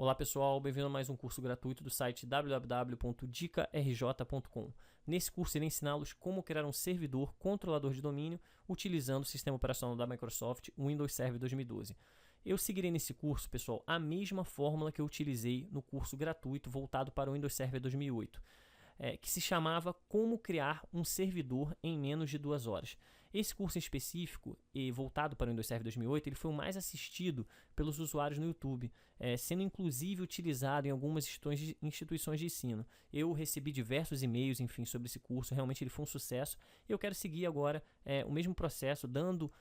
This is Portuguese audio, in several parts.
Olá pessoal, bem-vindo a mais um curso gratuito do site www.dicarj.com. Nesse curso irei ensiná-los como criar um servidor controlador de domínio utilizando o sistema operacional da Microsoft Windows Server 2012. Eu seguirei nesse curso, pessoal, a mesma fórmula que eu utilizei no curso gratuito voltado para o Windows Server 2008. Que se chamava Como Criar um Servidor em Menos de 2 Horas. Esse curso em específico, e voltado para o Windows Server 2008, ele foi o mais assistido pelos usuários no YouTube, sendo inclusive utilizado em algumas instituições de ensino. Eu recebi diversos e-mails, enfim, sobre esse curso, realmente ele foi um sucesso. Eu quero seguir agora o mesmo processo, dando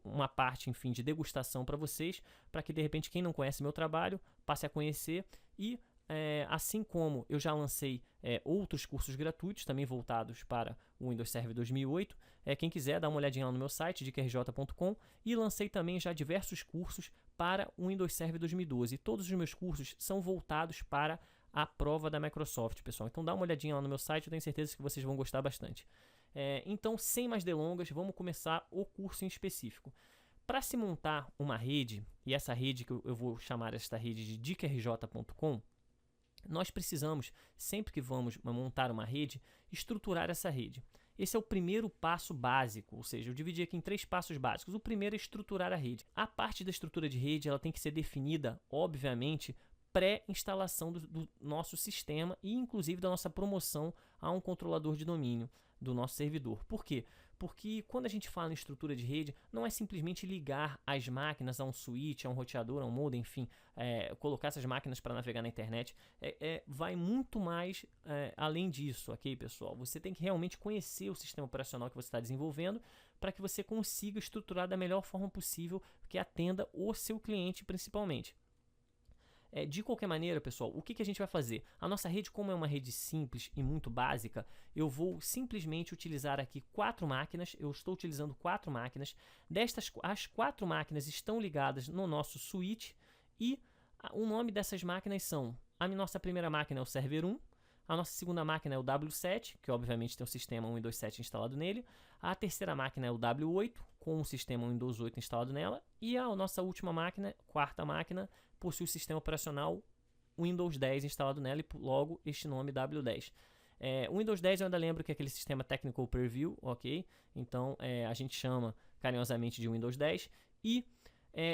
uma parte, enfim, de degustação para vocês, para que de repente quem não conhece meu trabalho passe a conhecer e assim como eu já lancei outros cursos gratuitos, também voltados para o Windows Server 2008, quem quiser dá uma olhadinha lá no meu site, dicarj.com, e lancei também já diversos cursos para o Windows Server 2012. E todos os meus cursos são voltados para a prova da Microsoft, pessoal. Então dá uma olhadinha lá no meu site, eu tenho certeza que vocês vão gostar bastante. Então, sem mais delongas, vamos começar o curso em específico. Para se montar uma rede, e essa rede que eu vou chamar esta rede de dicarj.com, nós precisamos, sempre que vamos montar uma rede, estruturar essa rede. Esse é o primeiro passo básico, ou seja, eu dividi aqui em 3 passos básicos. O primeiro é estruturar a rede. A parte da estrutura de rede ela tem que ser definida, obviamente, pré-instalação do nosso sistema e inclusive da nossa promoção a um controlador de domínio do nosso servidor. Por quê? Porque quando a gente fala em estrutura de rede, não é simplesmente ligar as máquinas a um switch, a um roteador, a um modem, enfim, colocar essas máquinas para navegar na internet. Vai muito mais além disso, ok, pessoal? Você tem que realmente conhecer o sistema operacional que você está desenvolvendo para que você consiga estruturar da melhor forma possível que atenda o seu cliente principalmente. De qualquer maneira, pessoal, o que a gente vai fazer? A nossa rede, como é uma rede simples e muito básica, eu vou simplesmente utilizar aqui 4 máquinas. Eu estou utilizando 4 máquinas. As 4 máquinas estão ligadas no nosso switch e o nome dessas máquinas são: a nossa primeira máquina é o Server 1, a nossa segunda máquina é o W7, que obviamente tem o sistema Windows 7 instalado nele. A terceira máquina é o W8, com o sistema Windows 8 instalado nela. E a nossa última máquina, quarta máquina, possui o sistema operacional Windows 10 instalado nela e logo este nome W10. O Windows 10 eu ainda lembro que é aquele sistema Technical Preview, ok? Então a gente chama carinhosamente de Windows 10. E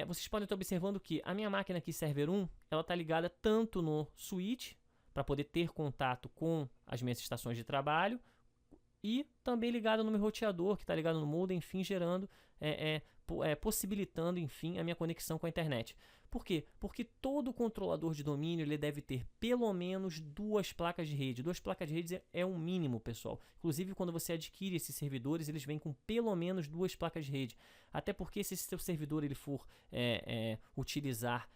vocês podem estar observando que a minha máquina aqui, Server 1, ela está ligada tanto no switch, para poder ter contato com as minhas estações de trabalho, e também ligado no meu roteador, que está ligado no modem, enfim, gerando, possibilitando, enfim, a minha conexão com a internet. Por quê? Porque todo controlador de domínio ele deve ter pelo menos 2 placas de rede. 2 placas de rede é um mínimo, pessoal. Inclusive, quando você adquire esses servidores, eles vêm com pelo menos 2 placas de rede. Até porque se esse seu servidor ele for utilizar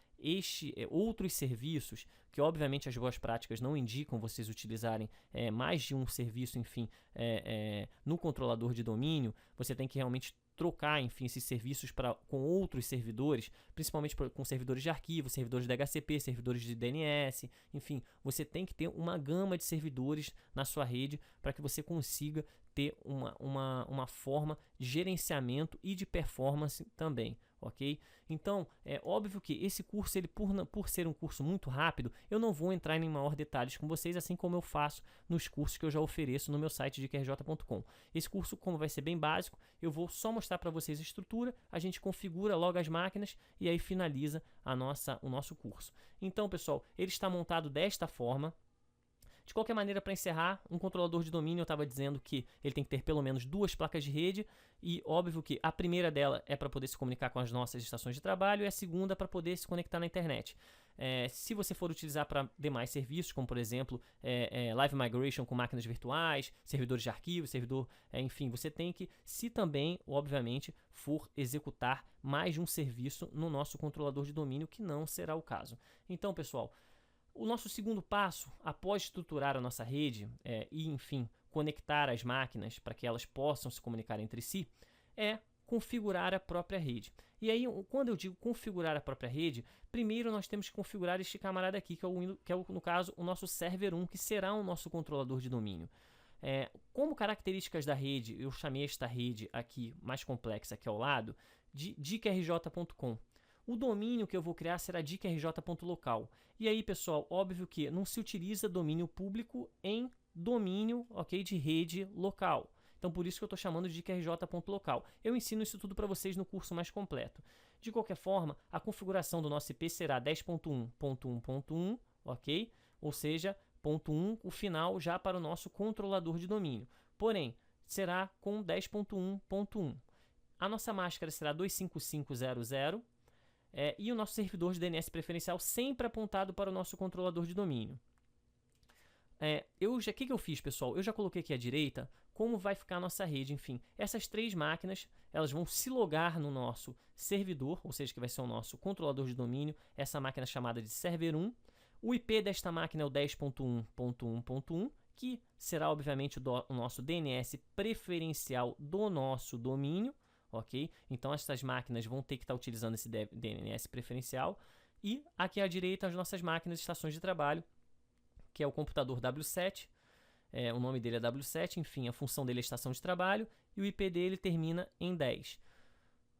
outros serviços, que obviamente as boas práticas não indicam vocês utilizarem mais de um serviço, enfim, no controlador de domínio, você tem que realmente trocar, enfim, esses serviços com outros servidores, principalmente com servidores de arquivo, servidores de DHCP, servidores de DNS, enfim, você tem que ter uma gama de servidores na sua rede para que você consiga ter uma forma de gerenciamento e de performance também, ok? Então, é óbvio que esse curso, ele por ser um curso muito rápido, eu não vou entrar em maior detalhes com vocês, assim como eu faço nos cursos que eu já ofereço no meu site de dicarj.com. Esse curso, como vai ser bem básico, eu vou só mostrar para vocês a estrutura, a gente configura logo as máquinas e aí finaliza o nosso curso. Então, pessoal, ele está montado desta forma. De qualquer maneira, para encerrar, um controlador de domínio, eu estava dizendo que ele tem que ter pelo menos 2 placas de rede, e óbvio que a primeira dela é para poder se comunicar com as nossas estações de trabalho e a segunda para poder se conectar na internet. Se você for utilizar para demais serviços, como por exemplo Live Migration com máquinas virtuais, servidores de arquivo, enfim, você tem que, se também, obviamente, for executar mais de um serviço no nosso controlador de domínio, que não será o caso. Então, pessoal, o nosso segundo passo, após estruturar a nossa rede e, enfim, conectar as máquinas para que elas possam se comunicar entre si, é configurar a própria rede. E aí, quando eu digo configurar a própria rede, primeiro nós temos que configurar este camarada aqui, que é, no caso, o nosso Server 1, que será o nosso controlador de domínio. Como características da rede, eu chamei esta rede aqui mais complexa aqui ao lado de dicarj.com. O domínio que eu vou criar será dickrj.local. E aí, pessoal, óbvio que não se utiliza domínio público em domínio, ok, de rede local. Então, por isso que eu estou chamando de dickrj.local. Eu ensino isso tudo para vocês no curso mais completo. De qualquer forma, a configuração do nosso IP será 10.1.1.1, ok? Ou seja, ponto 1, o final já para o nosso controlador de domínio. Porém, será com 10.1.1. A nossa máscara será 25500 e o nosso servidor de DNS preferencial sempre apontado para o nosso controlador de domínio. O que eu fiz, pessoal? Eu já coloquei aqui à direita como vai ficar a nossa rede. Enfim, essas três máquinas elas vão se logar no nosso servidor, ou seja, que vai ser o nosso controlador de domínio, essa máquina chamada de server 1. O IP desta máquina é o 10.1.1.1, que será, obviamente, o nosso DNS preferencial do nosso domínio, ok? Então, essas máquinas vão ter que estar utilizando esse DNS preferencial. E aqui à direita, as nossas máquinas de estações de trabalho, que é o computador W7, o nome dele é W7, enfim, a função dele é estação de trabalho, e o IP dele termina em 10.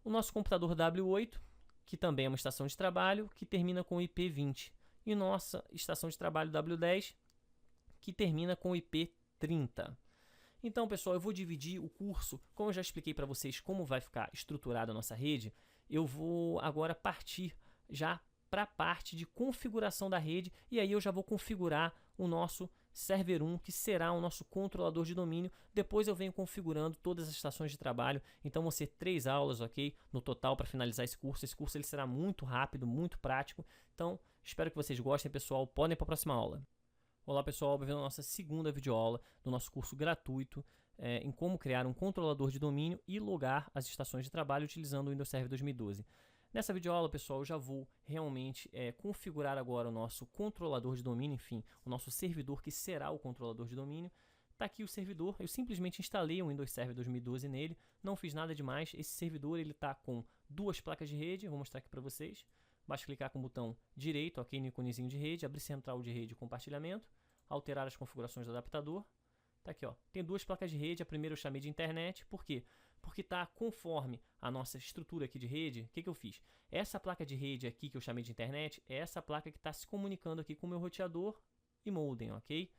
O nosso computador W8, que também é uma estação de trabalho, que termina com o IP 20. E nossa estação de trabalho W10, que termina com o IP 30. Então, pessoal, eu vou dividir o curso, como eu já expliquei para vocês como vai ficar estruturada a nossa rede, eu vou agora partir já para a parte de configuração da rede, e aí eu já vou configurar o nosso server 1, que será o nosso controlador de domínio. Depois eu venho configurando todas as estações de trabalho. Então vão ser 3 aulas, ok? No total para finalizar esse curso. Esse curso ele será muito rápido, muito prático. Então espero que vocês gostem, pessoal. Podem ir para a próxima aula. Olá, pessoal. Bem-vindo à nossa segunda videoaula do nosso curso gratuito em como criar um controlador de domínio e logar as estações de trabalho utilizando o Windows Server 2012. Nessa videoaula, pessoal, eu já vou realmente configurar agora o nosso controlador de domínio, enfim, o nosso servidor que será o controlador de domínio. Está aqui o servidor, eu simplesmente instalei o Windows Server 2012 nele, não fiz nada demais. Esse servidor ele está com 2 placas de rede, vou mostrar aqui para vocês. Basta clicar com o botão direito, ok, no iconezinho de rede, abrir central de rede e compartilhamento, alterar as configurações do adaptador. Tá aqui, ó. Tem 2 placas de rede, a primeira eu chamei de internet, por quê? Porque está conforme a nossa estrutura aqui de rede. O que eu fiz? Essa placa de rede aqui que eu chamei de internet é essa placa que está se comunicando aqui com o meu roteador e modem, ok?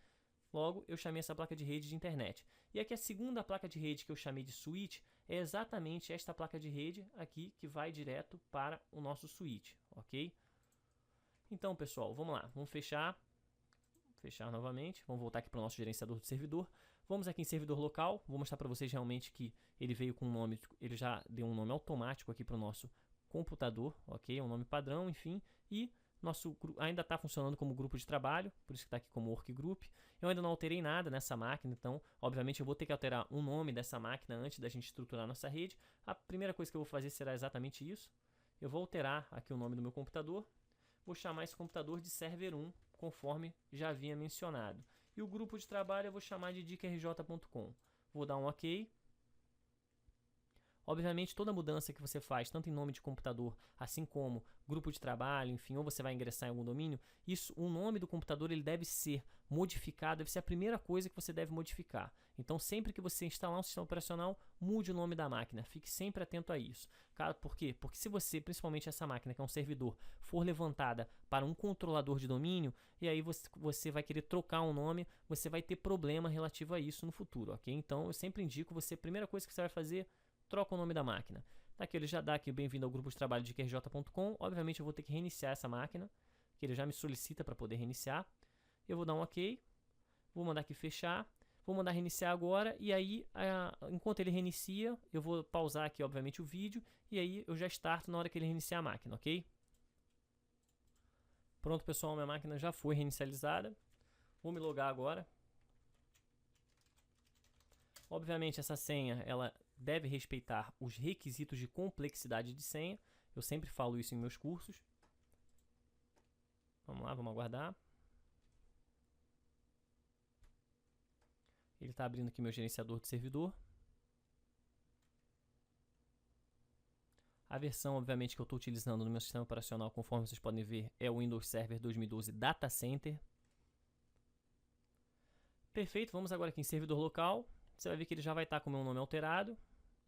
Logo, eu chamei essa placa de rede de internet. E aqui a segunda placa de rede que eu chamei de switch é exatamente esta placa de rede aqui que vai direto para o nosso switch, ok? Então, pessoal, vamos lá. Vamos fechar novamente. Vamos voltar aqui para o nosso gerenciador do servidor. Vamos aqui em servidor local. Vou mostrar para vocês realmente que ele veio com um nome, ele já deu um nome automático aqui para o nosso computador, ok? Um nome padrão, enfim. E nosso ainda está funcionando como grupo de trabalho, por isso que está aqui como workgroup. Eu ainda não alterei nada nessa máquina, então, obviamente, eu vou ter que alterar o nome dessa máquina antes da gente estruturar a nossa rede. A primeira coisa que eu vou fazer será exatamente isso. Eu vou alterar aqui o nome do meu computador. Vou chamar esse computador de server 1, conforme já havia mencionado. E o grupo de trabalho eu vou chamar de dickrj.com. Vou dar um OK. Obviamente, toda mudança que você faz, tanto em nome de computador, assim como grupo de trabalho, enfim, ou você vai ingressar em algum domínio, o nome do computador ele deve ser modificado, deve ser a primeira coisa que você deve modificar. Então, sempre que você instalar um sistema operacional, mude o nome da máquina. Fique sempre atento a isso. Por quê? Porque se você, principalmente essa máquina, que é um servidor, for levantada para um controlador de domínio, e aí você vai querer trocar um nome, você vai ter problema relativo a isso no futuro, ok? Então, eu sempre indico você, a primeira coisa que você vai fazer, troca o nome da máquina. Aqui ele já dá aqui bem-vindo ao grupo de trabalho de dickrj.com. Obviamente eu vou ter que reiniciar essa máquina, que ele já me solicita para poder reiniciar. Eu vou dar um OK, vou mandar aqui fechar, vou mandar reiniciar agora, e aí, enquanto ele reinicia, eu vou pausar aqui, obviamente, o vídeo, e aí eu já starto na hora que ele reiniciar a máquina, ok? Pronto, pessoal, minha máquina já foi reinicializada. Vou me logar agora. Obviamente, essa senha, ela deve respeitar os requisitos de complexidade de senha. Eu sempre falo isso em meus cursos. Vamos lá, vamos aguardar. Ele está abrindo aqui meu gerenciador de servidor. A versão, obviamente, que eu estou utilizando no meu sistema operacional, conforme vocês podem ver, é o Windows Server 2012 Data Center. Perfeito, vamos agora aqui em servidor local. Você vai ver que ele já vai estar com o meu nome alterado.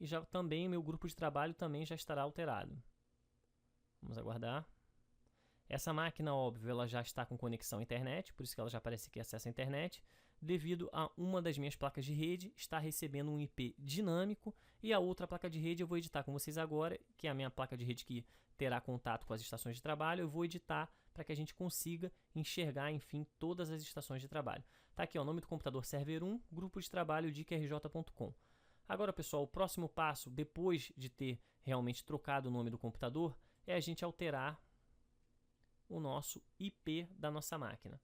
E já também o meu grupo de trabalho também já estará alterado. Vamos aguardar. Essa máquina, óbvio, ela já está com conexão à internet, por isso que ela já aparece aqui acesso à internet, devido a uma das minhas placas de rede estar recebendo um IP dinâmico e a outra placa de rede eu vou editar com vocês agora, que é a minha placa de rede que terá contato com as estações de trabalho, eu vou editar para que a gente consiga enxergar, enfim, todas as estações de trabalho. Tá aqui, ó, o nome do computador server 1, grupo de trabalho diquerj.com. Agora, pessoal, o próximo passo, depois de ter realmente trocado o nome do computador, é a gente alterar o nosso IP da nossa máquina.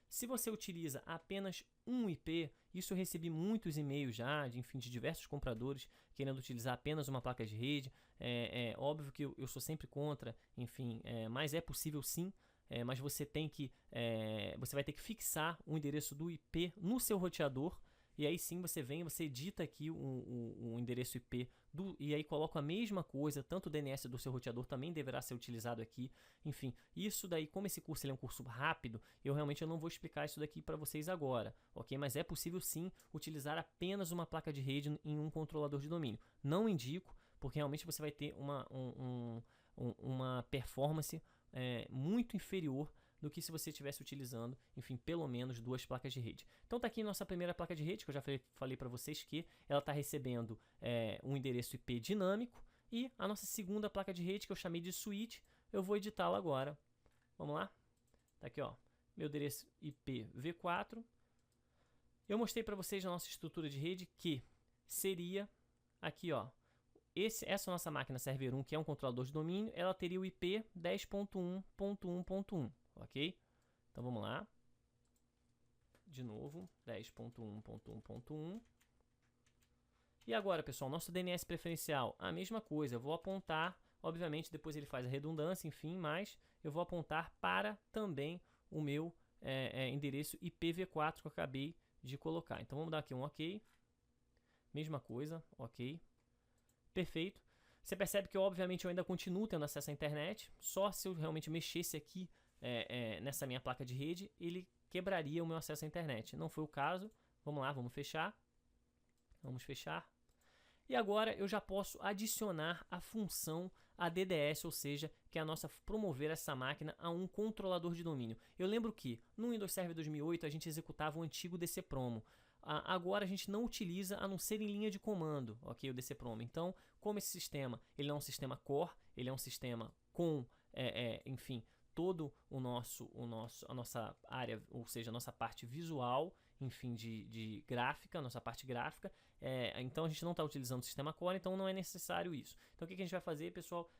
Se você utiliza apenas um IP, isso eu recebi muitos e-mails já, de diversos compradores querendo utilizar apenas uma placa de rede. É óbvio que eu sou sempre contra, mas é possível sim. Mas você vai ter que fixar o endereço do IP no seu roteador. E aí sim você edita aqui o endereço IP e aí coloca a mesma coisa, tanto o DNS do seu roteador também deverá ser utilizado aqui. Enfim, isso daí, como esse curso é um curso rápido, eu não vou explicar isso daqui para vocês agora, ok? Mas é possível sim utilizar apenas uma placa de rede em um controlador de domínio. Não indico, porque realmente você vai ter uma performance muito inferior do que se você estivesse utilizando, pelo menos duas placas de rede. Então tá aqui nossa primeira placa de rede, que eu já falei para vocês que ela está recebendo um endereço IP dinâmico, e a nossa segunda placa de rede, que eu chamei de switch, eu vou editá-la agora. Vamos lá? Tá aqui, ó, meu endereço IP v4. Eu mostrei para vocês na nossa estrutura de rede que seria aqui, ó, essa nossa máquina server 1, que é um controlador de domínio, ela teria o IP 10.1.1.1. Ok? Então vamos lá. De novo, 10.1.1.1. E agora, pessoal, nosso DNS preferencial, a mesma coisa. Eu vou apontar, obviamente, depois ele faz a redundância, mas eu vou apontar para também o meu endereço IPv4 que eu acabei de colocar. Então vamos dar aqui um OK. Mesma coisa, OK. Perfeito. Você percebe que, obviamente, eu ainda continuo tendo acesso à internet. Só se eu realmente mexesse aqui nessa minha placa de rede, ele quebraria o meu acesso à internet. Não foi o caso. Vamos lá, vamos fechar. Vamos fechar. E agora eu já posso adicionar a função ADDS, ou seja, que é a nossa promover essa máquina a um controlador de domínio. Eu lembro que no Windows Server 2008 a gente executava o antigo dcpromo. Agora a gente não utiliza a não ser em linha de comando, ok, o dcpromo. Então, como esse sistema ele é um sistema core, ele é um sistema com, todo a nossa área, ou seja, a nossa parte visual, de gráfica, a nossa parte gráfica, então a gente não está utilizando o sistema core, então não é necessário isso. Então o que a gente vai fazer, pessoal?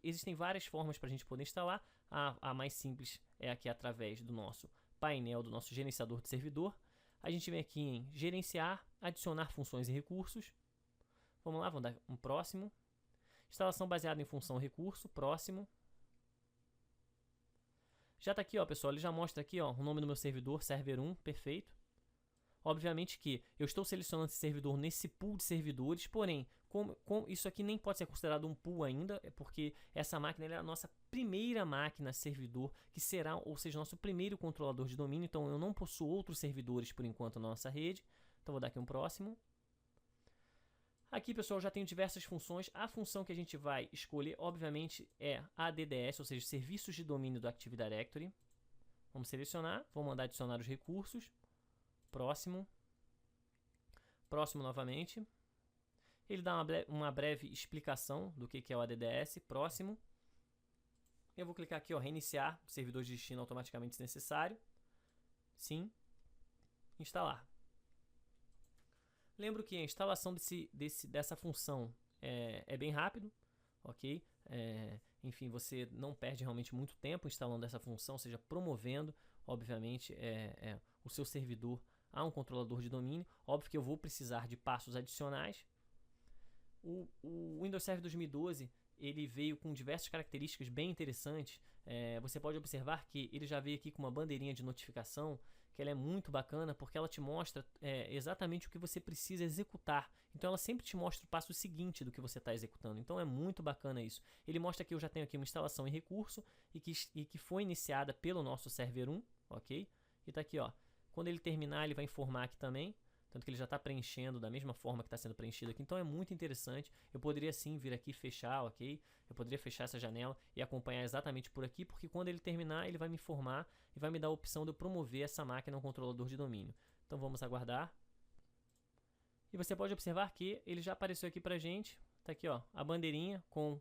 Existem várias formas para a gente poder instalar. A mais simples é aqui através do nosso painel, do nosso gerenciador de servidor. A gente vem aqui em gerenciar, adicionar funções e recursos. Vamos lá, vamos dar um próximo. Instalação baseada em função recurso, próximo. Já está aqui, ó, pessoal, ele já mostra aqui, ó, o nome do meu servidor, server 1, perfeito. Obviamente que eu estou selecionando esse servidor nesse pool de servidores, porém, isso aqui nem pode ser considerado um pool ainda, porque essa máquina é a nossa primeira máquina servidor, que será, ou seja, nosso primeiro controlador de domínio, então eu não possuo outros servidores por enquanto na nossa rede. Então vou dar aqui um próximo. Aqui, pessoal, já tenho diversas funções. A função que a gente vai escolher, obviamente, é ADDS, ou seja, Serviços de Domínio do Active Directory. Vamos selecionar, vou mandar adicionar os recursos. Próximo. Próximo novamente. Ele dá uma breve explicação do que é o ADDS. Próximo. Eu vou clicar aqui, ó, reiniciar o servidor de destino automaticamente se necessário. Sim. Instalar. Lembro que a instalação dessa função é bem rápido, ok? Você não perde realmente muito tempo instalando essa função, ou seja, promovendo, obviamente, o seu servidor a um controlador de domínio. Óbvio que eu vou precisar de passos adicionais. O Windows Server 2012 ele veio com diversas características bem interessantes. Você pode observar que ele já veio aqui com uma bandeirinha de notificação, que ela é muito bacana porque ela te mostra exatamente o que você precisa executar. Então ela sempre te mostra o passo seguinte do que você está executando. Então é muito bacana isso. Ele mostra que eu já tenho aqui uma instalação em recurso e que foi iniciada pelo nosso server 1, ok? E está aqui, ó. Quando ele terminar, ele vai informar aqui também. tanto que ele já está preenchendo da mesma forma que está sendo preenchido aqui, então é muito interessante. Eu poderia sim vir aqui fechar, ok? Eu poderia fechar essa janela e acompanhar exatamente por aqui, porque quando ele terminar, ele vai me informar e vai me dar a opção de eu promover essa máquina a um controlador de domínio. Então vamos aguardar. E você pode observar que ele já apareceu aqui pra gente, tá aqui ó, a bandeirinha com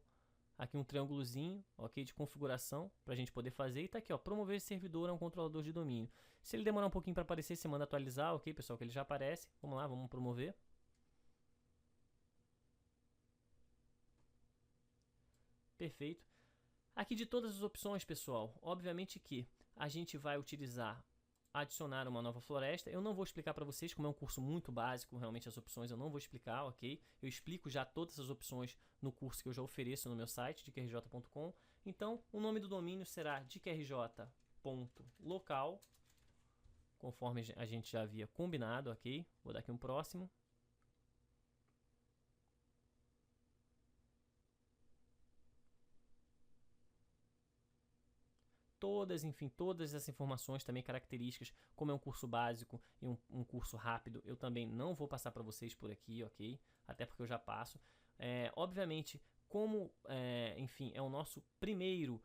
aqui um triângulozinho, ok, de configuração para a gente poder fazer. E tá aqui ó, promover esse servidor a um controlador de domínio. Se ele demorar um pouquinho para aparecer, você manda atualizar, ok pessoal, que ele já aparece. Vamos lá, vamos promover. Perfeito. Aqui de todas as opções, pessoal, obviamente que a gente vai utilizar adicionar uma nova floresta. Eu não vou explicar para vocês, como é um curso muito básico, realmente as opções eu não vou explicar, ok? Eu explico já todas as opções no curso que eu já ofereço no meu site, diquerj.com. Então, o nome do domínio será diquerj.local, conforme a gente já havia combinado, ok? Vou dar aqui um próximo. Enfim, todas essas informações, também características, como é um curso básico e um curso rápido, eu também não vou passar para vocês por aqui, ok? Até porque eu já passo. Obviamente, como, enfim, é o nosso primeiro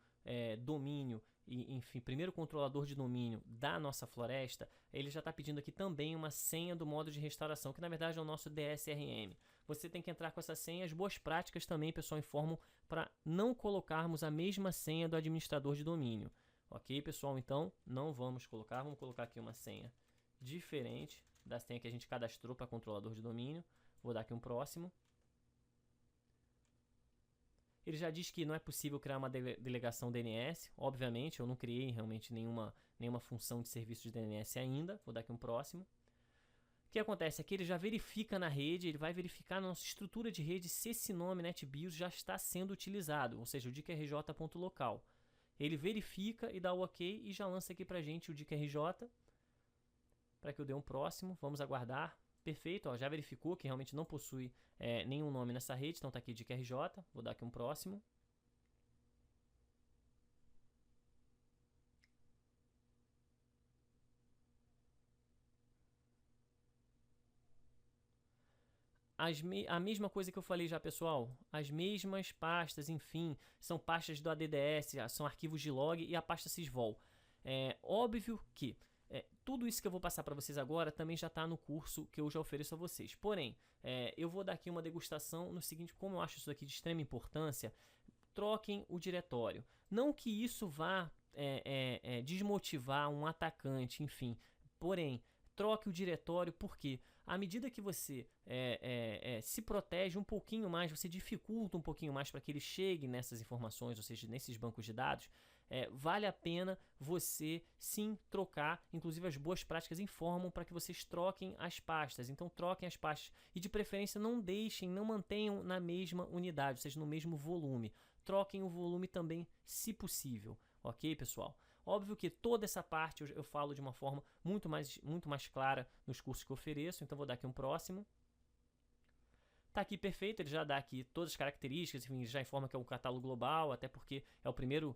domínio, e, enfim, primeiro controlador de domínio da nossa floresta, ele já está pedindo aqui também uma senha do modo de restauração, que na verdade é o nosso DSRM. Você tem que entrar com essa senha. As boas práticas também, pessoal, informam para não colocarmos a mesma senha do administrador de domínio. Ok, pessoal? Então, não vamos colocar. Vamos colocar aqui uma senha diferente da senha que a gente cadastrou para controlador de domínio. Vou dar aqui um próximo. Ele já diz que não é possível criar uma delegação DNS. Obviamente, eu não criei realmente nenhuma função de serviço de DNS ainda. Vou dar aqui um próximo. O que acontece aqui? Ele já verifica na rede, ele vai verificar na nossa estrutura de rede se esse nome NetBIOS já está sendo utilizado, ou seja, o diquerj.local. Ele verifica e dá o ok e já lança aqui pra gente o diquerj para que eu dê um próximo. Vamos aguardar. Perfeito, ó, já verificou que realmente não possui nenhum nome nessa rede, então tá aqui diquerj. Vou dar aqui um próximo. A mesma coisa que eu falei já, pessoal. As mesmas pastas, enfim, são pastas do ADDS, são arquivos de log e a pasta sysvol. Óbvio que tudo isso que eu vou passar para vocês agora também já está no curso que eu já ofereço a vocês. Porém, eu vou dar aqui uma degustação no seguinte, como eu acho isso aqui de extrema importância, troquem o diretório. Não que isso vá desmotivar um atacante, enfim. Porém, troque o diretório, porque à medida que você se protege um pouquinho mais, você dificulta um pouquinho mais para que ele chegue nessas informações, ou seja, nesses bancos de dados, vale a pena você sim trocar. Inclusive as boas práticas informam para que vocês troquem as pastas. Então troquem as pastas e de preferência não mantenham na mesma unidade, ou seja, no mesmo volume. Troquem o volume também, se possível. Ok, pessoal? Óbvio que toda essa parte eu falo de uma forma muito mais clara nos cursos que eu ofereço, então vou dar aqui um próximo. Tá aqui perfeito, ele já dá aqui todas as características, enfim, já informa que é um catálogo global, até porque é o primeiro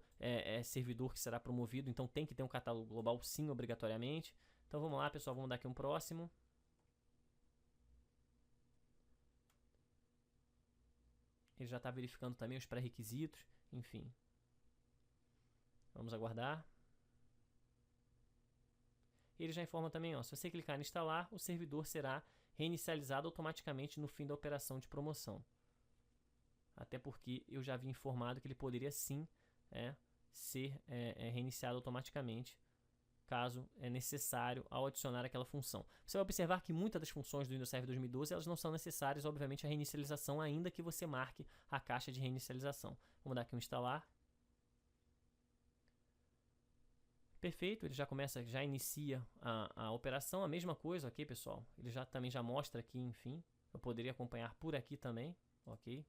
servidor que será promovido, então tem que ter um catálogo global sim, obrigatoriamente. Então vamos lá, pessoal, vamos dar aqui um próximo. Ele já está verificando também os pré-requisitos, enfim. Vamos aguardar. Ele já informa também, ó, se você clicar em instalar, o servidor será reinicializado automaticamente no fim da operação de promoção. Até porque eu já havia informado que ele poderia sim ser reiniciado automaticamente, caso é necessário ao adicionar aquela função. Você vai observar que muitas das funções do Windows Server 2012 elas não são necessárias, obviamente, a reinicialização, ainda que você marque a caixa de reinicialização. Vamos dar aqui um instalar. Perfeito, ele já inicia a operação, a mesma coisa, ok, pessoal? Ele também já mostra aqui, enfim, eu poderia acompanhar por aqui também, ok?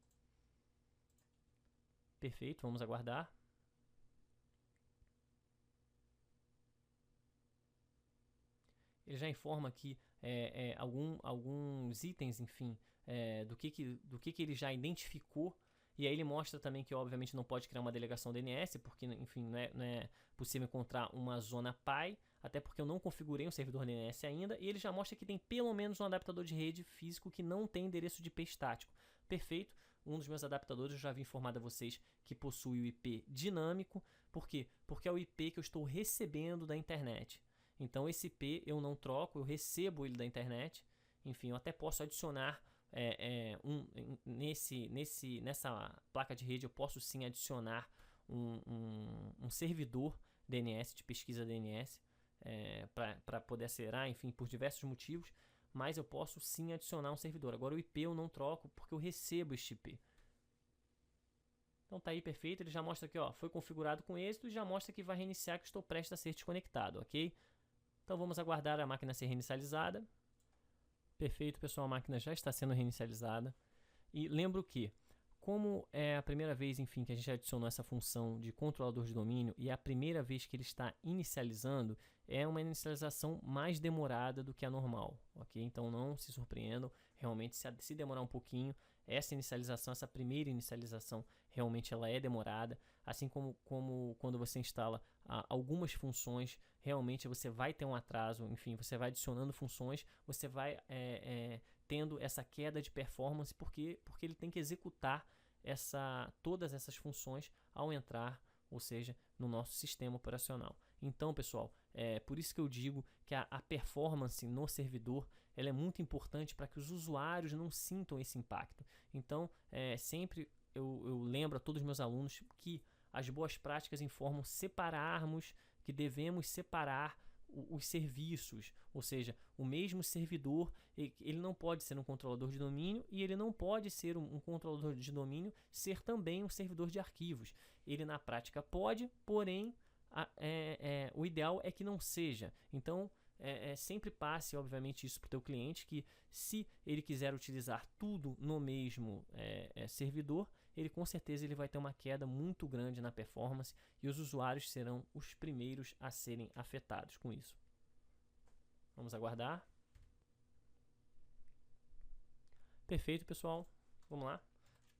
Perfeito, vamos aguardar. Ele já informa aqui alguns itens, enfim, do que ele já identificou E aí ele mostra também que, obviamente, não pode criar uma delegação DNS, porque, enfim, não é possível encontrar uma zona PI, até porque eu não configurei um servidor DNS ainda. E ele já mostra que tem pelo menos um adaptador de rede físico que não tem endereço de IP estático. Perfeito. Um dos meus adaptadores eu já havia informado a vocês que possui o IP dinâmico. Por quê? Porque é o IP que eu estou recebendo da internet. Então esse IP eu não troco, eu recebo ele da internet. Enfim, eu até posso adicionar nessa placa de rede, eu posso sim adicionar um servidor DNS, de pesquisa DNS, para poder acelerar, enfim, por diversos motivos. Mas eu posso sim adicionar um servidor. Agora o IP eu não troco porque eu recebo este IP. Então tá aí perfeito, ele já mostra aqui, ó, foi configurado com êxito e já mostra que vai reiniciar, que estou prestes a ser desconectado, ok? Então vamos aguardar a máquina ser reinicializada. Perfeito, pessoal, a máquina já está sendo reinicializada. E lembro que, como é a primeira vez, enfim, que a gente adicionou essa função de controlador de domínio e é a primeira vez que ele está inicializando, é uma inicialização mais demorada do que a normal, ok? Então não se surpreendam, realmente se demorar um pouquinho, essa inicialização, essa primeira inicialização, realmente ela é demorada, assim como quando você instala algumas funções, realmente você vai ter um atraso, enfim, você vai adicionando funções, você vai tendo essa queda de performance, porque ele tem que executar todas essas funções ao entrar, ou seja, no nosso sistema operacional. Então, pessoal, por isso que eu digo que a performance no servidor ela é muito importante para que os usuários não sintam esse impacto. Então, sempre eu lembro a todos os meus alunos que as boas práticas informam separarmos, que devemos separar os serviços, ou seja, o mesmo servidor, ele não pode ser um controlador de domínio e ele não pode ser um controlador de domínio ser também um servidor de arquivos. Ele na prática pode, porém o ideal é que não seja. Então sempre passe, obviamente, isso para o teu cliente, que se ele quiser utilizar tudo no mesmo servidor, ele com certeza ele vai ter uma queda muito grande na performance e os usuários serão os primeiros a serem afetados com isso. Vamos aguardar. Perfeito, pessoal. Vamos lá.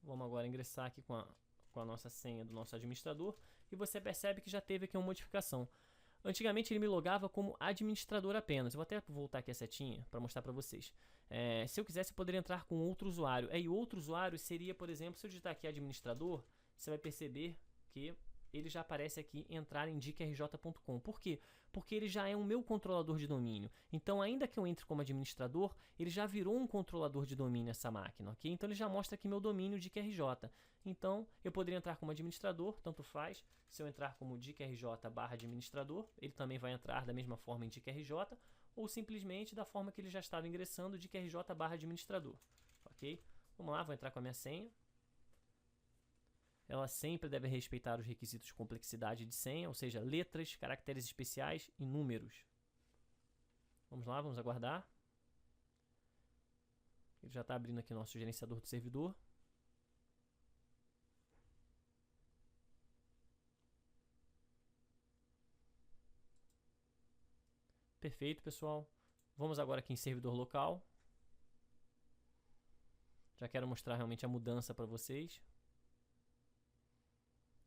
Vamos agora ingressar aqui com a nossa senha do nosso administrador e você percebe que já teve aqui uma modificação. Antigamente ele me logava como administrador apenas. Eu vou até voltar aqui a setinha para mostrar para vocês. Se eu quisesse, eu poderia entrar com outro usuário. E outro usuário seria, por exemplo, se eu digitar aqui administrador, você vai perceber que ele já aparece aqui entrar em dicarj.com. Por quê? Porque ele já é o meu controlador de domínio. Então, ainda que eu entre como administrador, ele já virou um controlador de domínio essa máquina, ok? Então, ele já mostra aqui meu domínio dicarj. Então, eu poderia entrar como administrador, tanto faz. Se eu entrar como dicarj/administrador, ele também vai entrar da mesma forma em dicarj, ou simplesmente da forma que ele já estava ingressando, dicarj/administrador, ok? Vamos lá, vou entrar com a minha senha. Ela sempre deve respeitar os requisitos de complexidade de senha, ou seja, letras, caracteres especiais e números. Vamos lá, vamos aguardar. Ele já está abrindo aqui nosso gerenciador do servidor. Perfeito, pessoal. Vamos agora aqui em servidor local. Já quero mostrar realmente a mudança para vocês.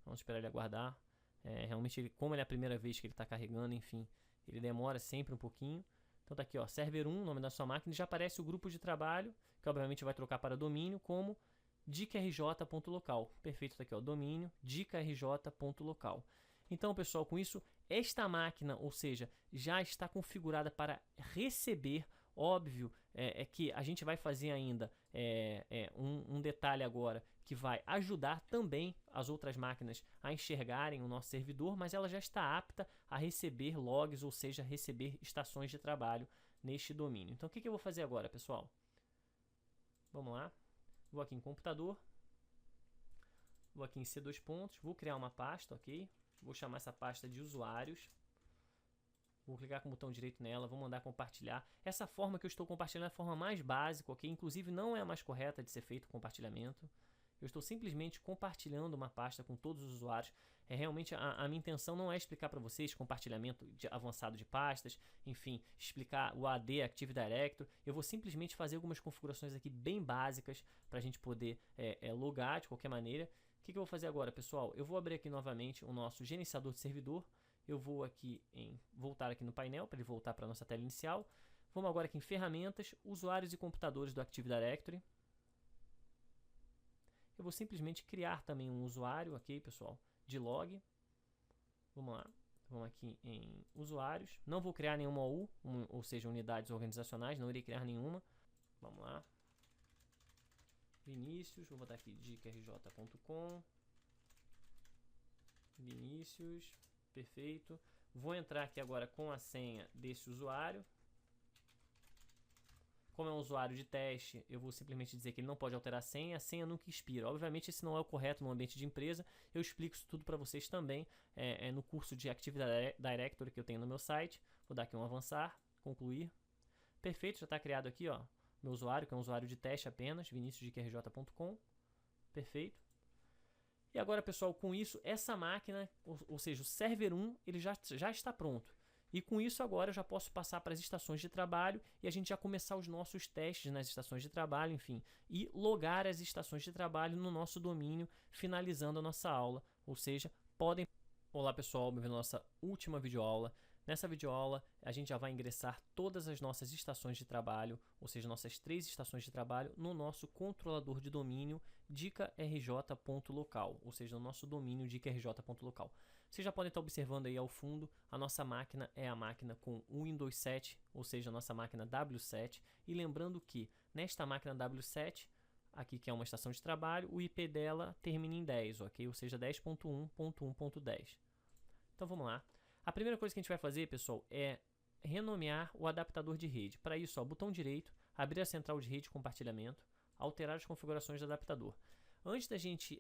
Vamos esperar ele aguardar. Realmente, como ele é a primeira vez que ele está carregando, enfim, ele demora sempre um pouquinho. Então tá aqui, ó, server 1, nome da sua máquina, já aparece o grupo de trabalho, que obviamente vai trocar para domínio, como dicarj.local. Perfeito, tá aqui, ó, domínio dicarj.local. Então, pessoal, com isso, esta máquina, ou seja, já está configurada para receber. Óbvio que a gente vai fazer ainda um detalhe agora que vai ajudar também as outras máquinas a enxergarem o nosso servidor, mas ela já está apta a receber logs, ou seja, receber estações de trabalho neste domínio. Então, o que eu vou fazer agora, pessoal? Vamos lá. Vou aqui em computador. Vou aqui em C2 pontos. Vou criar uma pasta, ok? Vou chamar essa pasta de usuários. Vou clicar com o botão direito nela, vou mandar compartilhar. Essa forma que eu estou compartilhando é a forma mais básica, ok? Inclusive não é a mais correta de ser feito o compartilhamento. Eu estou simplesmente compartilhando uma pasta com todos os usuários. Realmente a minha intenção não é explicar para vocês compartilhamento avançado de pastas, enfim, explicar o AD, Active Directory. Eu vou simplesmente fazer algumas configurações aqui bem básicas para a gente poder logar de qualquer maneira. O que eu vou fazer agora, pessoal? Eu vou abrir aqui novamente o nosso gerenciador de servidor. Eu vou aqui voltar aqui no painel para ele voltar para a nossa tela inicial. Vamos agora aqui em ferramentas, usuários e computadores do Active Directory. Eu vou simplesmente criar também um usuário aqui, pessoal, de log. Vamos lá. Vamos aqui em usuários. Não vou criar nenhuma OU, ou seja, unidades organizacionais, não irei criar nenhuma. Vamos lá. Vinícius, vou botar aqui dicarj.com. Vinícius, perfeito. Vou entrar aqui agora com a senha desse usuário. Como é um usuário de teste, eu vou simplesmente dizer que ele não pode alterar a senha nunca expira. Obviamente, esse não é o correto no ambiente de empresa. Eu explico isso tudo para vocês também no curso de Active Directory que eu tenho no meu site. Vou dar aqui um avançar, concluir. Perfeito, já está criado aqui, ó, meu usuário, que é um usuário de teste apenas, viniciusdiqrj.com. Perfeito. E agora, pessoal, com isso, essa máquina, ou seja, o server 1, ele já está pronto. E com isso agora eu já posso passar para as estações de trabalho e a gente já começar os nossos testes nas estações de trabalho, enfim, e logar as estações de trabalho no nosso domínio, finalizando a nossa aula. Ou seja, podem... Olá pessoal, bem-vindo à nossa última videoaula. Nessa videoaula a gente já vai ingressar todas as nossas estações de trabalho, ou seja, nossas 3 estações de trabalho, no nosso controlador de domínio dicarj.local, ou seja, no nosso domínio dicarj.local. Vocês já podem estar observando aí ao fundo, a nossa máquina é a máquina com o Windows 7, ou seja, a nossa máquina W7. E lembrando que nesta máquina W7, aqui que é uma estação de trabalho, o IP dela termina em 10, ok? Ou seja, 10.1.1.10. Então vamos lá. A primeira coisa que a gente vai fazer, pessoal, é renomear o adaptador de rede. Para isso, ó, botão direito, abrir a central de rede de compartilhamento, alterar as configurações do adaptador. Antes da gente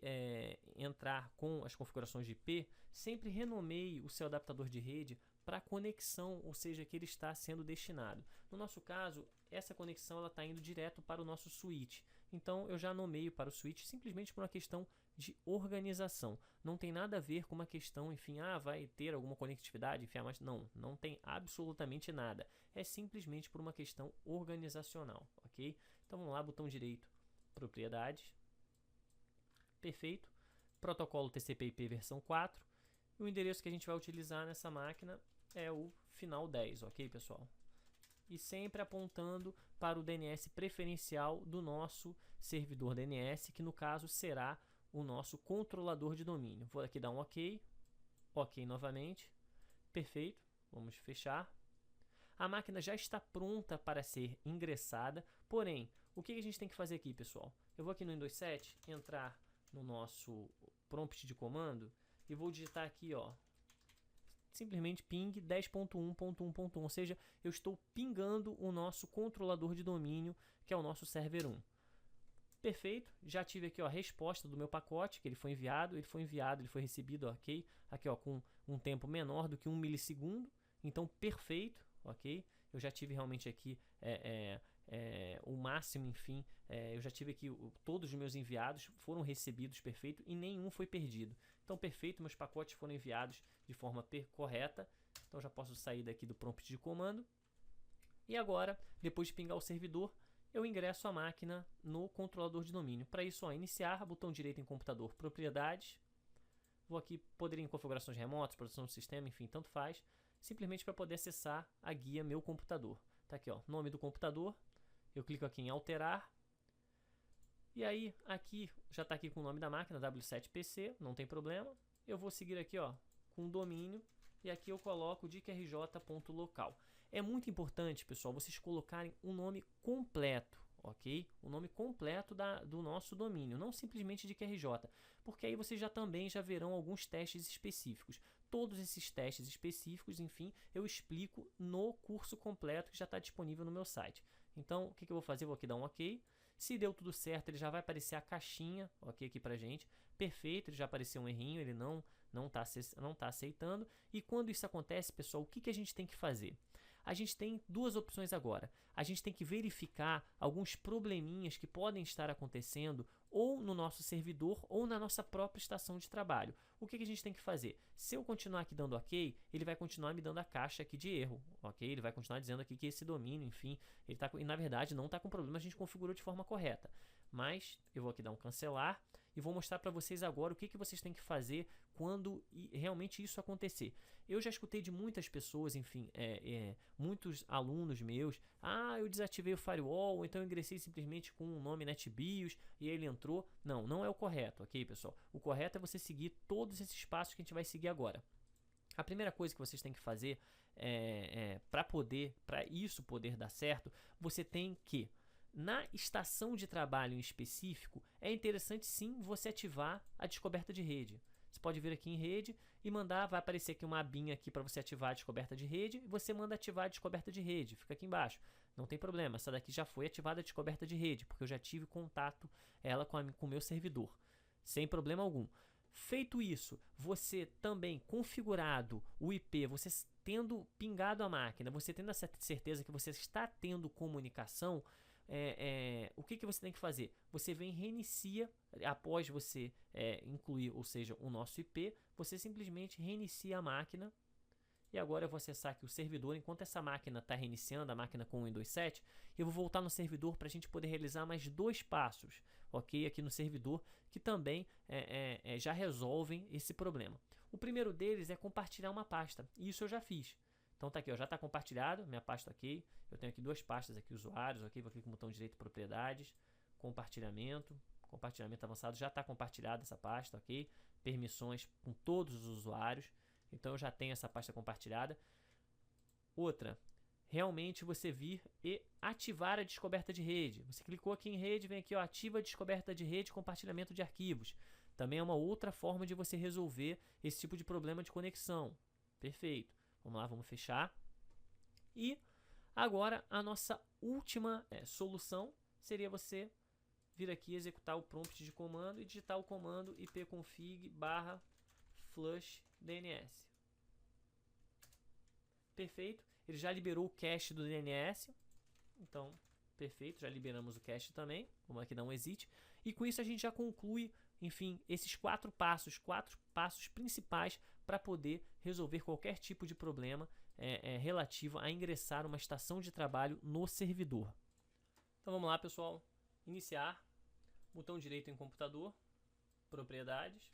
entrar com as configurações de IP, sempre renomeie o seu adaptador de rede para a conexão, ou seja, que ele está sendo destinado. No nosso caso, essa conexão está indo direto para o nosso switch. Então, eu já nomeio para o switch simplesmente por uma questão de organização. Não tem nada a ver com uma questão, enfim, vai ter alguma conectividade, enfim, mas não tem absolutamente nada. É simplesmente por uma questão organizacional, ok? Então, vamos lá, botão direito, propriedades. Perfeito. Protocolo TCP/IP versão 4. E o endereço que a gente vai utilizar nessa máquina é o final 10, ok, pessoal? E sempre apontando para o DNS preferencial do nosso servidor DNS, que no caso será o nosso controlador de domínio. Vou aqui dar um OK. OK novamente. Perfeito. Vamos fechar. A máquina já está pronta para ser ingressada. Porém, o que a gente tem que fazer aqui, pessoal? Eu vou aqui no Windows 7, entrar no nosso prompt de comando e vou digitar aqui, ó, simplesmente ping 10.1.1.1, ou seja, eu estou pingando o nosso controlador de domínio, que é o nosso server 1. Perfeito, já tive aqui, ó, a resposta do meu pacote, que ele foi enviado, ele foi recebido, ok? Aqui, ó, com um tempo menor do que 1 milissegundo, então perfeito, ok? Eu já tive realmente aqui o máximo, enfim, eu já tive aqui todos os meus enviados foram recebidos perfeito e nenhum foi perdido. Então perfeito, meus pacotes foram enviados de forma correta. Então já posso sair daqui do prompt de comando. E agora, depois de pingar o servidor, eu ingresso a máquina no controlador de domínio. Para isso, ó, iniciar, botão direito em computador, propriedades. Vou aqui, poder ir em configurações remotas, produção do sistema, enfim, tanto faz. Simplesmente para poder acessar a guia meu computador. Tá aqui, ó, nome do computador. Eu clico aqui em alterar. E aí, aqui, já está aqui com o nome da máquina, W7PC, não tem problema. Eu vou seguir aqui, ó, com o domínio. E aqui eu coloco dicarj.local. É muito importante, pessoal, vocês colocarem o nome completo, ok? O nome completo do nosso domínio, não simplesmente dicarj, porque aí vocês também já verão alguns testes específicos. Todos esses testes específicos, enfim, eu explico no curso completo que já está disponível no meu site. Então, o que eu vou fazer? Eu vou aqui dar um OK. Se deu tudo certo, ele já vai aparecer a caixinha, ok, aqui pra gente. Perfeito, ele já apareceu um errinho, ele não tá aceitando. E quando isso acontece, pessoal, o que a gente tem que fazer? A gente tem duas opções agora. A gente tem que verificar alguns probleminhas que podem estar acontecendo ou no nosso servidor ou na nossa própria estação de trabalho. O que a gente tem que fazer? Se eu continuar aqui dando OK, ele vai continuar me dando a caixa aqui de erro, ok? Ele vai continuar dizendo aqui que esse domínio, enfim, ele tá, e na verdade não está com problema, a gente configurou de forma correta. Mas eu vou aqui dar um cancelar e vou mostrar para vocês agora o que vocês têm que fazer quando realmente isso acontecer. Eu já escutei de muitas pessoas, enfim, muitos alunos meus, eu desativei o firewall, ou então eu ingressei simplesmente com o nome NetBIOS e ele entrou. Não, não é o correto, ok, pessoal? O correto é você seguir todos esses passos que a gente vai seguir agora. A primeira coisa que vocês têm que fazer para isso poder dar certo, você tem que, na estação de trabalho em específico, é interessante sim você ativar a descoberta de rede. Você pode vir aqui em rede e mandar, vai aparecer aqui uma abinha aqui para você ativar a descoberta de rede, e você manda ativar a descoberta de rede, fica aqui embaixo. Não tem problema, essa daqui já foi ativada a descoberta de rede, porque eu já tive contato ela com o meu servidor, sem problema algum. Feito isso, você também configurado o IP, você tendo pingado a máquina, você tendo essa certeza que você está tendo comunicação, o que você tem que fazer? Você vem reinicia, após você incluir, ou seja, o nosso IP, você simplesmente reinicia a máquina. E agora eu vou acessar aqui o servidor. Enquanto essa máquina está reiniciando, a máquina com o Windows 7, eu vou voltar no servidor para a gente poder realizar mais dois passos, ok? Aqui no servidor, que também já resolvem esse problema. O primeiro deles é compartilhar uma pasta, e isso eu já fiz. Então tá aqui, ó, já está compartilhado, minha pasta ok. Eu tenho aqui duas pastas aqui, usuários, ok? Vou aqui com o botão direito, propriedades, compartilhamento avançado, já está compartilhada essa pasta, ok? Permissões com todos os usuários. Então eu já tenho essa pasta compartilhada. Outra, realmente você vir e ativar a descoberta de rede. Você clicou aqui em rede, vem aqui, ó, ativa a descoberta de rede, compartilhamento de arquivos. Também é uma outra forma de você resolver esse tipo de problema de conexão. Perfeito. Vamos lá, vamos fechar. E agora a nossa última solução seria você vir aqui, executar o prompt de comando e digitar o comando ipconfig/flush DNS. Perfeito. Ele já liberou o cache do DNS. Então, perfeito. Já liberamos o cache também. Vamos aqui dar um exit. E com isso a gente já conclui, enfim, esses quatro passos principais para poder resolver qualquer tipo de problema relativo a ingressar uma estação de trabalho no servidor. Então vamos lá, pessoal. Iniciar. Botão direito em computador. Propriedades.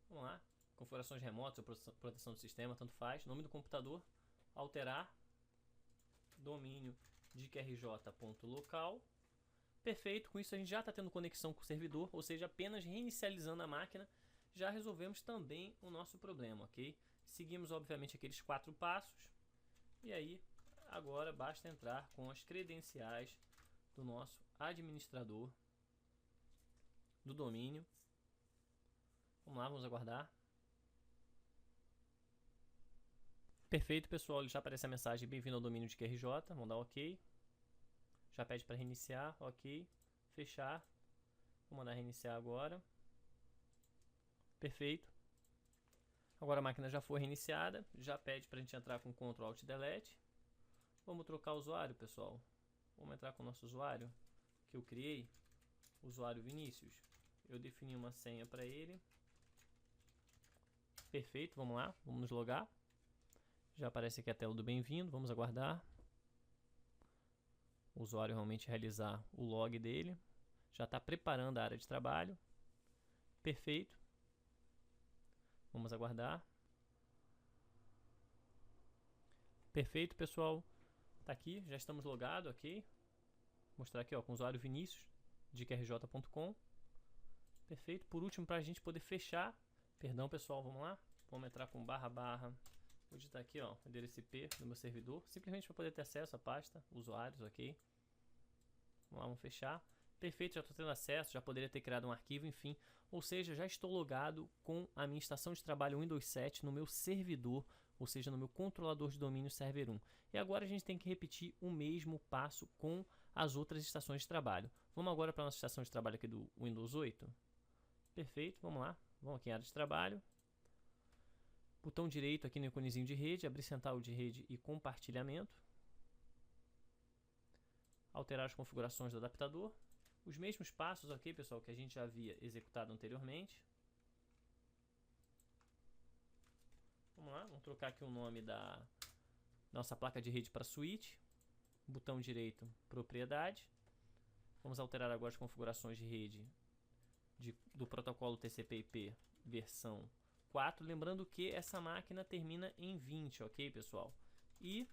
Vamos lá. Configurações remotas ou proteção do sistema, tanto faz. Nome do computador. Alterar. Domínio de qrj.local. Perfeito. Com isso a gente já está tendo conexão com o servidor, ou seja, apenas reinicializando a máquina, já resolvemos também o nosso problema, ok? Seguimos, obviamente, aqueles 4 passos. E aí, agora basta entrar com as credenciais do nosso administrador do domínio. Vamos lá, vamos aguardar. Perfeito, pessoal, já aparece a mensagem bem-vindo ao domínio de QRJ, vamos dar OK. Já pede para reiniciar, OK. Fechar. Vou mandar reiniciar agora. Perfeito. Agora a máquina já foi reiniciada, já pede para a gente entrar com Ctrl Alt Delete. Vamos trocar o usuário, pessoal. Vamos entrar com o nosso usuário que eu criei, usuário Vinícius. Eu defini uma senha para ele. Perfeito, vamos lá, vamos nos logar. Já aparece aqui a tela do bem-vindo, vamos aguardar o usuário realmente realizar o log dele. Já está preparando a área de trabalho. Perfeito. Vamos aguardar. Perfeito, pessoal. Tá aqui, já estamos logados, ok? Vou mostrar aqui, ó, com o usuário Vinícius de qrj.com. Perfeito. Por último, para a gente poder fechar, perdão, pessoal, vamos lá. Vamos entrar com //. Vou digitar aqui, ó, o endereço IP do meu servidor, simplesmente para poder ter acesso à pasta, usuários, ok? Vamos lá, vamos fechar. Perfeito, já estou tendo acesso, já poderia ter criado um arquivo, enfim. Ou seja, já estou logado com a minha estação de trabalho Windows 7 no meu servidor, ou seja, no meu controlador de domínio Server 1. E agora a gente tem que repetir o mesmo passo com as outras estações de trabalho. Vamos agora para a nossa estação de trabalho aqui do Windows 8. Perfeito, vamos lá. Vamos aqui em área de trabalho. Botão direito aqui no iconezinho de rede, abrir central de rede e compartilhamento. Alterar as configurações do adaptador. Os mesmos passos, ok, pessoal, que a gente já havia executado anteriormente. Vamos lá, vamos trocar aqui o nome da nossa placa de rede para switch. Botão direito, propriedade. Vamos alterar agora as configurações de rede do protocolo TCP/IP versão 4. Lembrando que essa máquina termina em 20, ok, pessoal? E,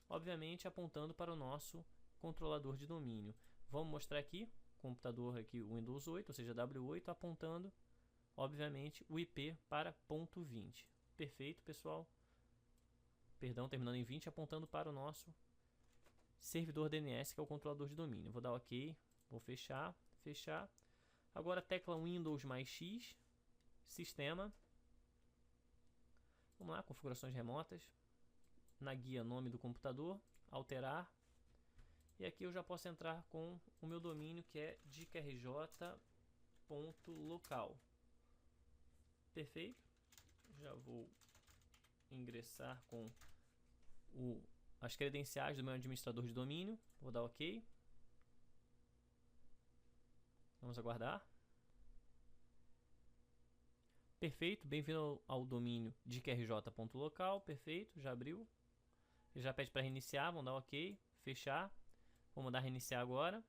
obviamente, apontando para o nosso controlador de domínio. Vamos mostrar aqui, computador aqui, Windows 8, ou seja, W8, apontando, obviamente, o IP para ponto 20. Perfeito, pessoal. Perdão, terminando em 20, apontando para o nosso servidor DNS, que é o controlador de domínio. Vou dar OK, vou fechar, fechar. Agora tecla Windows mais X, sistema. Vamos lá, configurações remotas. Na guia, nome do computador, alterar. E aqui eu já posso entrar com o meu domínio, que é dikrj.local. Perfeito. Já vou ingressar com as credenciais do meu administrador de domínio. Vou dar OK. Vamos aguardar. Perfeito, bem-vindo ao domínio dikrj.local. Perfeito, já abriu. Ele já pede para reiniciar, vamos dar OK, fechar. Vamos dar reiniciar agora.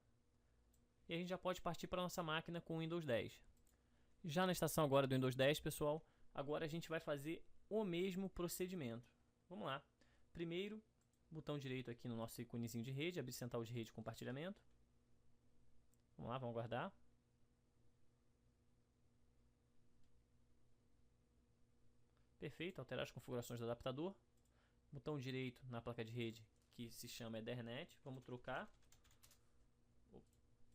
E a gente já pode partir para a nossa máquina com o Windows 10. Já na estação agora do Windows 10, pessoal, agora a gente vai fazer o mesmo procedimento. Vamos lá. Primeiro, botão direito aqui no nosso íconezinho de rede, abrir central de rede e compartilhamento. Vamos lá, vamos aguardar. Perfeito, alterar as configurações do adaptador. Botão direito na placa de rede, que se chama Ethernet. Vamos trocar.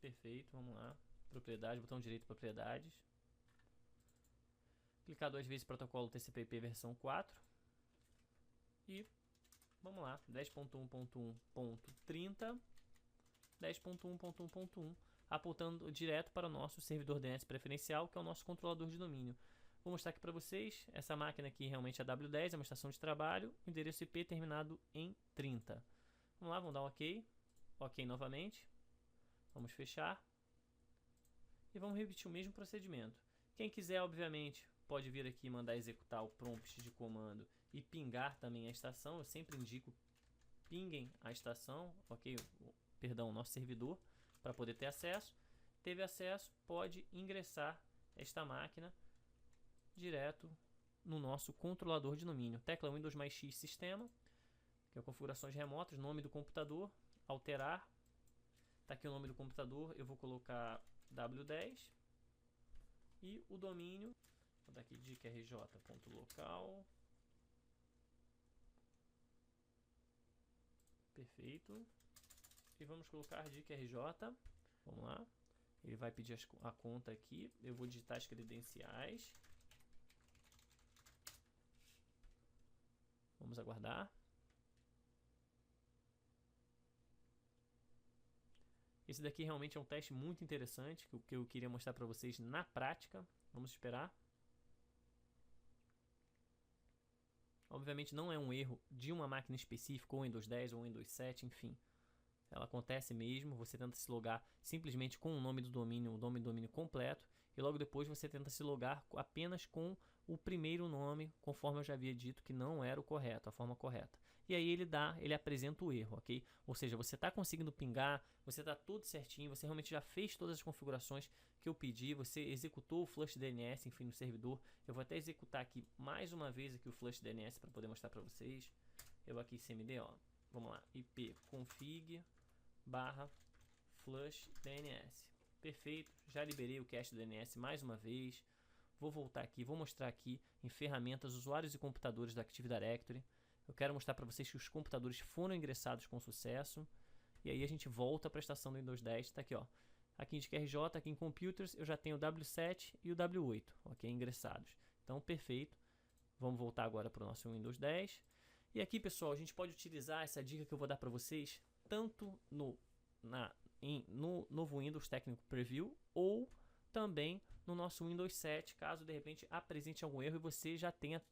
Perfeito, vamos lá. Propriedade, botão direito, propriedades. Clicar duas vezes protocolo TCP/IP versão 4. E vamos lá, 10.1.1.30, 10.1.1.1, apontando direto para o nosso servidor DNS preferencial, que é o nosso controlador de domínio. Vou mostrar aqui para vocês, essa máquina aqui realmente é W10, é uma estação de trabalho, endereço IP terminado em 30. Vamos lá, vamos dar um OK, OK novamente, vamos fechar e vamos repetir o mesmo procedimento. Quem quiser, obviamente, pode vir aqui e mandar executar o prompt de comando e pingar também a estação. Eu sempre indico pinguem a estação, ok? Perdão, o nosso servidor, para poder ter acesso. Teve acesso, pode ingressar esta máquina direto no nosso controlador de domínio. Tecla Windows mais X sistema, que é configurações remotas, nome do computador, alterar. Está aqui o nome do computador, eu vou colocar W10 e o domínio, vou dar aqui dikrj.local. Perfeito. E vamos colocar dikrj. Vamos lá. Ele vai pedir a conta aqui. Eu vou digitar as credenciais. Vamos aguardar. Esse daqui realmente é um teste muito interessante, que eu queria mostrar para vocês na prática. Vamos esperar. Obviamente não é um erro de uma máquina específica, ou Windows 10 ou Windows 7, enfim. Ela acontece mesmo, você tenta se logar simplesmente com o nome do domínio completo, e logo depois você tenta se logar apenas com o primeiro nome, conforme eu já havia dito que não era o correto, a forma correta. E aí ele apresenta o erro, ok? Ou seja, você está conseguindo pingar, você está tudo certinho, você realmente já fez todas as configurações que eu pedi, você executou o flush DNS, enfim, no servidor. Eu vou até executar aqui mais uma vez aqui o flush DNS para poder mostrar para vocês. Eu vou aqui cmd, ó, vamos lá, ipconfig /flush DNS. Perfeito, já liberei o cache do DNS mais uma vez. Vou voltar aqui, vou mostrar aqui em ferramentas, usuários e computadores da Active Directory. Eu quero mostrar para vocês que os computadores foram ingressados com sucesso. E aí a gente volta para a estação do Windows 10, está aqui, ó. Aqui em dikrj, aqui em Computers, eu já tenho o W7 e o W8, ok, ingressados. Então, perfeito. Vamos voltar agora para o nosso Windows 10. E aqui, pessoal, a gente pode utilizar essa dica que eu vou dar para vocês tanto no novo Windows Technical Preview ou também no nosso Windows 7, caso de repente apresente algum erro e você já tenha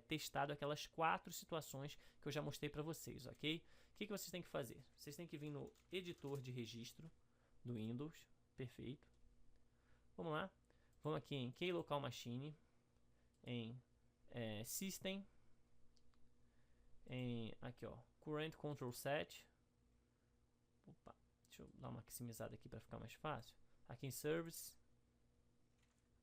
testado aquelas 4 situações que eu já mostrei para vocês, ok? O que vocês têm que fazer? Vocês têm que vir no editor de registro do Windows, Perfeito. Vamos lá. Vamos aqui em Key Local Machine, em System, em aqui ó, Current Control Set. Opa, deixa eu dar uma maximizada aqui para ficar mais fácil. Aqui em Service.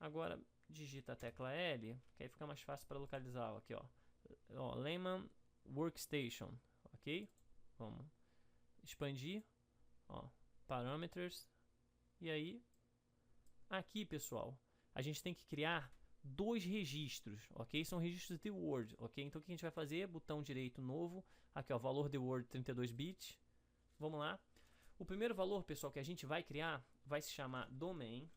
Agora digita a tecla L, que aí fica mais fácil para localizar. Aqui ó, Lehman Workstation, ok? Vamos expandir, ó, Parameters. E aí, aqui pessoal, a gente tem que criar 2 registros, ok? São registros de Word, ok? Então o que a gente vai fazer? Botão direito novo, aqui ó, valor de Word 32 bits. Vamos lá. O primeiro valor, pessoal, que a gente vai criar vai se chamar Domain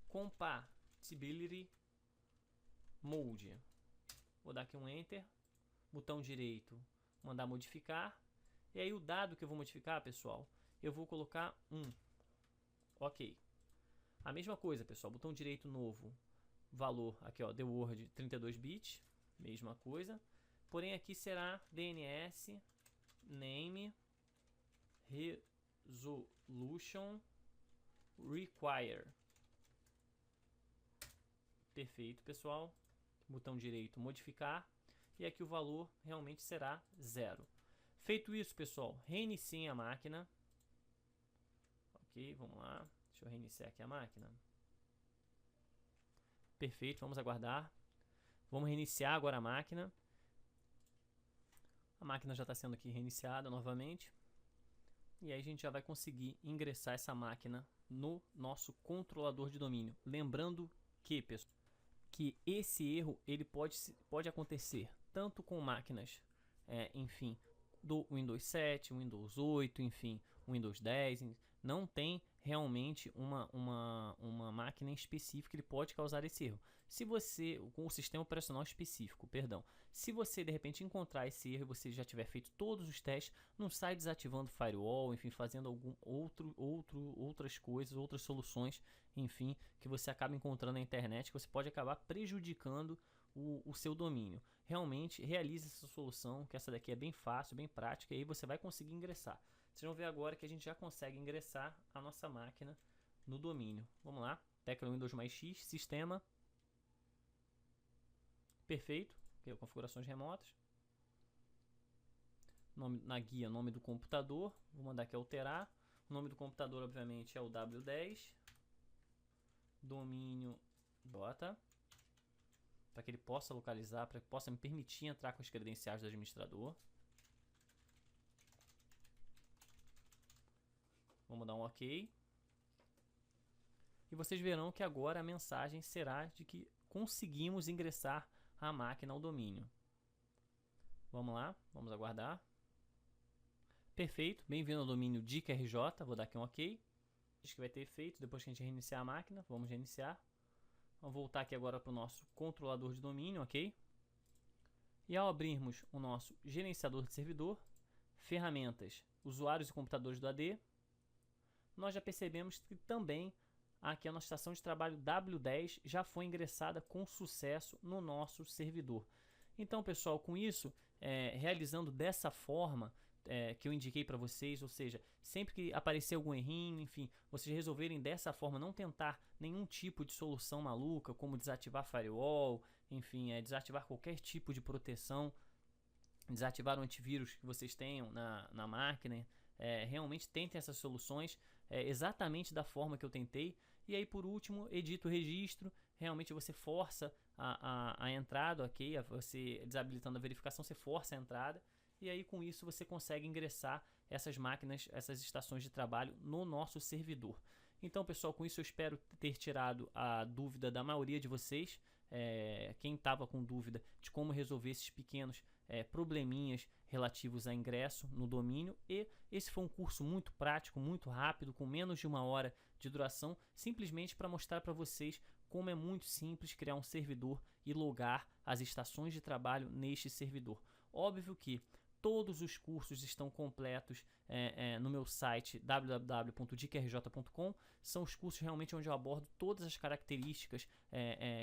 Compatibility Mode. Vou dar aqui um Enter, botão direito, mandar modificar. E aí o dado que eu vou modificar, pessoal, eu vou colocar 1. Ok. A mesma coisa, pessoal, botão direito novo, valor aqui ó, The Word 32 bits, mesma coisa. Porém aqui será DNS Name Resolution Require. Perfeito, pessoal. Botão direito modificar. E aqui o valor realmente será 0. Feito isso, pessoal, reiniciem a máquina. Ok, vamos lá. Deixa eu reiniciar aqui a máquina. Perfeito, vamos aguardar. Vamos reiniciar agora a máquina. A máquina já está sendo aqui reiniciada novamente. E aí a gente já vai conseguir ingressar essa máquina no nosso controlador de domínio. Lembrando que, pessoal, que esse erro ele pode acontecer tanto com máquinas, enfim, do Windows 7, Windows 8, enfim, Windows 10. Não tem realmente uma máquina em específico que ele pode causar esse erro. Se você, com o sistema operacional específico, perdão, se você de repente encontrar esse erro e você já tiver feito todos os testes, não sai desativando firewall, enfim, fazendo outras coisas, outras soluções, enfim, que você acaba encontrando na internet, que você pode acabar prejudicando o seu domínio. Realmente realize essa solução, que essa daqui é bem fácil, bem prática, e aí você vai conseguir ingressar. Vocês vão ver agora que a gente já consegue ingressar a nossa máquina no domínio. Vamos lá, tecla Windows mais X, Sistema. Perfeito, okay, configurações remotas. Na guia, nome do computador, vou mandar aqui alterar. O nome do computador, obviamente, é o W10. Domínio, bota, para que ele possa localizar, para que possa me permitir entrar com as credenciais do administrador. Vamos dar um OK. E vocês verão que agora a mensagem será de que conseguimos ingressar a máquina ao domínio. Vamos lá, vamos aguardar. Perfeito, bem-vindo ao domínio Dica RJ, vou dar aqui um OK. Diz que vai ter efeito depois que a gente reiniciar a máquina, vamos reiniciar. Vamos voltar aqui agora para o nosso controlador de domínio, ok? E ao abrirmos o nosso gerenciador de servidor, ferramentas, usuários e computadores do AD, nós já percebemos que também aqui a nossa estação de trabalho W10 já foi ingressada com sucesso no nosso servidor. Então, pessoal, com isso, realizando dessa forma que eu indiquei para vocês, ou seja, sempre que aparecer algum errinho, enfim, vocês resolverem dessa forma, não tentar nenhum tipo de solução maluca, como desativar firewall, enfim, desativar qualquer tipo de proteção, desativar o antivírus que vocês tenham na máquina, realmente tentem essas soluções exatamente da forma que eu tentei. E aí, por último, edita o registro, realmente você força a entrada, ok? Você desabilitando a verificação, você força a entrada. E aí, com isso, você consegue ingressar essas máquinas, essas estações de trabalho no nosso servidor. Então, pessoal, com isso eu espero ter tirado a dúvida da maioria de vocês. Quem estava com dúvida de como resolver esses pequenos probleminhas relativos a ingresso no domínio. E esse foi um curso muito prático, muito rápido, com menos de 1 hora de duração, simplesmente para mostrar para vocês como é muito simples criar um servidor e logar as estações de trabalho neste servidor. Óbvio que todos os cursos estão completos no meu site www.dicarj.com. São os cursos realmente onde eu abordo todas as características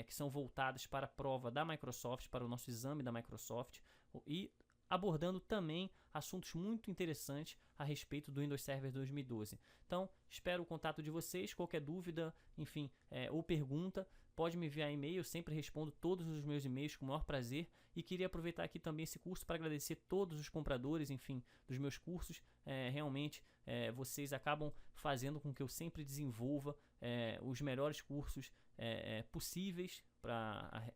que são voltadas para a prova da Microsoft, para o nosso exame da Microsoft. E abordando também assuntos muito interessantes a respeito do Windows Server 2012. Então, espero o contato de vocês. Qualquer dúvida, enfim, ou pergunta, pode me enviar e-mail. Eu sempre respondo todos os meus e-mails com o maior prazer. E queria aproveitar aqui também esse curso para agradecer todos os compradores, enfim, dos meus cursos. Realmente, vocês acabam fazendo com que eu sempre desenvolva os melhores cursos possíveis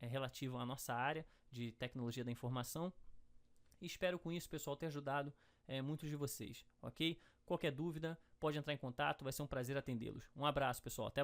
relativo à nossa área de tecnologia da informação. E espero com isso, pessoal, ter ajudado muitos de vocês, ok? Qualquer dúvida, pode entrar em contato, vai ser um prazer atendê-los. Um abraço, pessoal, até a próxima.